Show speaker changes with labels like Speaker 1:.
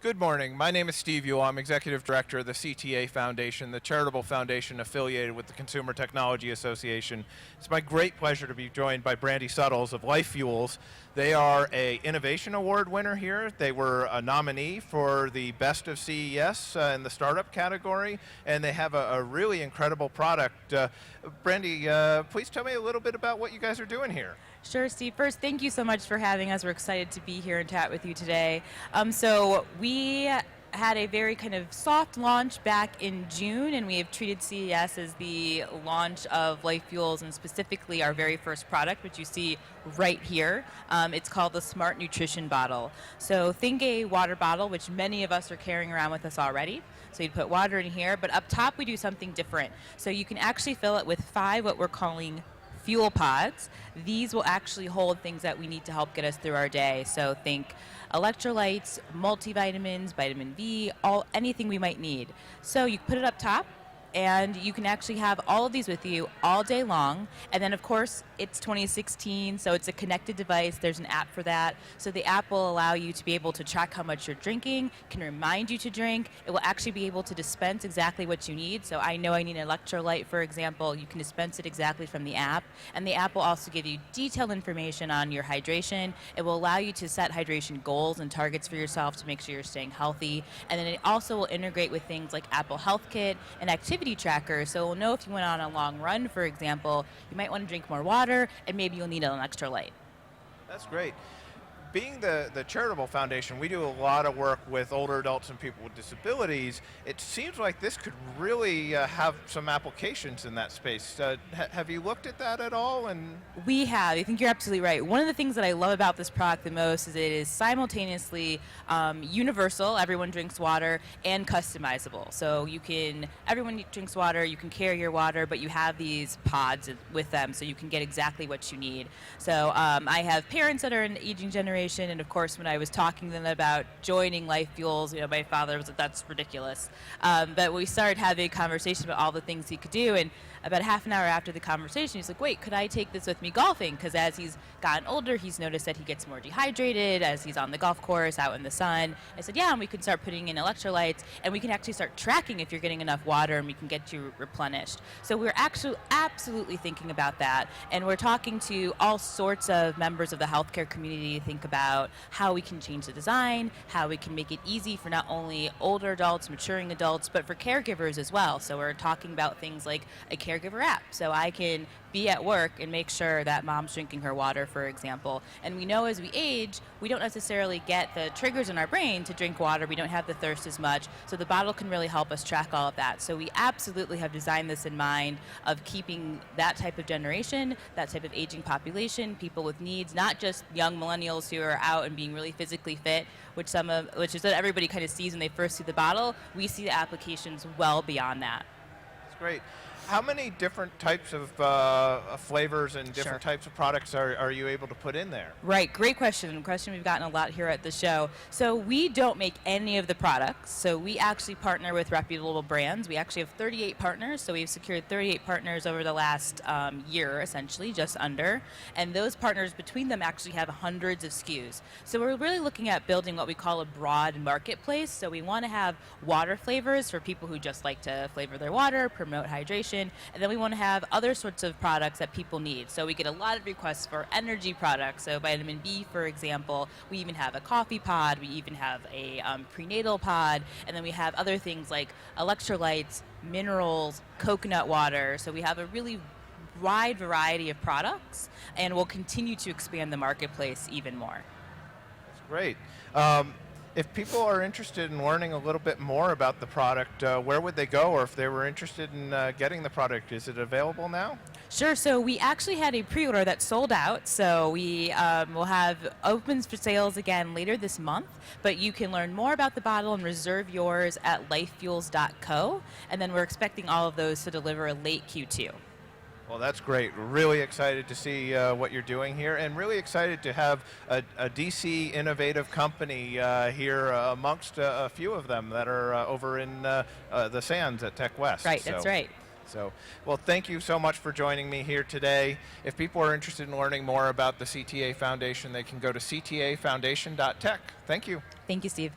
Speaker 1: Good morning. My name is Steve Ewell. I'm Executive Director of the CTA Foundation, the charitable foundation affiliated with the Consumer Technology Association. It's my great pleasure to be joined by Brandi Suttles of LifeFuels. They are an Innovation Award winner here. They were a nominee for the Best of CES in the startup category, and they have a really incredible product. Brandi, please tell me a little bit about what you guys are doing here.
Speaker 2: Sure, Steve. First, thank you so much for having us. We're excited to be here and chat with you today. So we had a very kind of soft launch back in June, and we have treated CES as the launch of LifeFuels, and specifically our very first product, which you see right here. It's called the Smart Nutrition Bottle. So think a water bottle, which many of us are carrying around with us already. So you'd put water in here, but up top we do something different. So you can actually fill it with 5 what we're calling fuel pods. These will actually hold things that we need to help get us through our day. So think electrolytes, multivitamins, vitamin B, anything we might need. So you put it up top, and you can actually have all of these with you all day long. And then of course it's 2016, so it's a connected device. There's an app for that. So the app will allow you to be able to track how much you're drinking, can remind you to drink. It will actually be able to dispense exactly what you need. So I know I need an electrolyte, for example. You can dispense it exactly from the app. And the app will also give you detailed information on your hydration. It will allow you to set hydration goals and targets for yourself to make sure you're staying healthy. And then it also will integrate with things like Apple Health Kit and activity tracker, so we'll know if you went on a long run, for example, you might want to drink more water, and maybe you'll need an electrolyte.
Speaker 1: That's great. Being the charitable foundation, we do a lot of work with older adults and people with disabilities. It seems like this could really have some applications in that space. Have you looked at that at all? And
Speaker 2: we have. I think you're absolutely right. One of the things that I love about this product the most is it is simultaneously universal, everyone drinks water, and customizable. So everyone drinks water, you can carry your water, but you have these pods with them so you can get exactly what you need. So I have parents that are in the aging generation, and of course when I was talking to them about joining LifeFuels, my father was like, that's ridiculous. But we started having a conversation about all the things he could do, and about half an hour after the conversation he's like, wait, could I take this with me golfing? Because as he's gotten older, he's noticed that he gets more dehydrated as he's on the golf course out in the sun. I said, yeah, and we can start putting in electrolytes, and we can actually start tracking if you're getting enough water, and we can get you replenished. So we're actually absolutely thinking about that, and we're talking to all sorts of members of the healthcare community to think about how we can change the design, how we can make it easy for not only older adults, maturing adults, but for caregivers as well. So we're talking about things like a caregiver app, so I can be at work and make sure that mom's drinking her water, for example. And we know as we age, we don't necessarily get the triggers in our brain to drink water. We don't have the thirst as much, so the bottle can really help us track all of that. So we absolutely have designed this in mind of keeping that type of generation, that type of aging population, people with needs, not just young millennials who are out and being really physically fit, which is what everybody kind of sees when they first see the bottle. We see the applications well beyond that.
Speaker 1: That's great. How many different types of flavors and different types of products are you able to put in there?
Speaker 2: Right, great question. A question we've gotten a lot here at the show. So we don't make any of the products. So we actually partner with reputable brands. We actually have 38 partners. So we've secured 38 partners over the last year, essentially, just under. And those partners between them actually have hundreds of SKUs. So we're really looking at building what we call a broad marketplace. So we want to have water flavors for people who just like to flavor their water, promote hydration. And then we want to have other sorts of products that people need. So we get a lot of requests for energy products. So vitamin B, for example. We even have a coffee pod. We even have a prenatal pod. And then we have other things like electrolytes, minerals, coconut water. So we have a really wide variety of products, and we'll continue to expand the marketplace even more.
Speaker 1: That's great. If people are interested in learning a little bit more about the product, where would they go? Or if they were interested in getting the product, is it available now?
Speaker 2: Sure. So we actually had a pre-order that sold out. So we will have opens for sales again later this month. But you can learn more about the bottle and reserve yours at lifefuels.co. And then we're expecting all of those to deliver late Q2.
Speaker 1: Well, that's great. We're really excited to see what you're doing here, and really excited to have a DC innovative company here amongst a few of them that are over in the Sands at Tech West.
Speaker 2: Right, that's right.
Speaker 1: So, well, thank you so much for joining me here today. If people are interested in learning more about the CTA Foundation, they can go to ctafoundation.tech. Thank you.
Speaker 2: Thank you, Steve.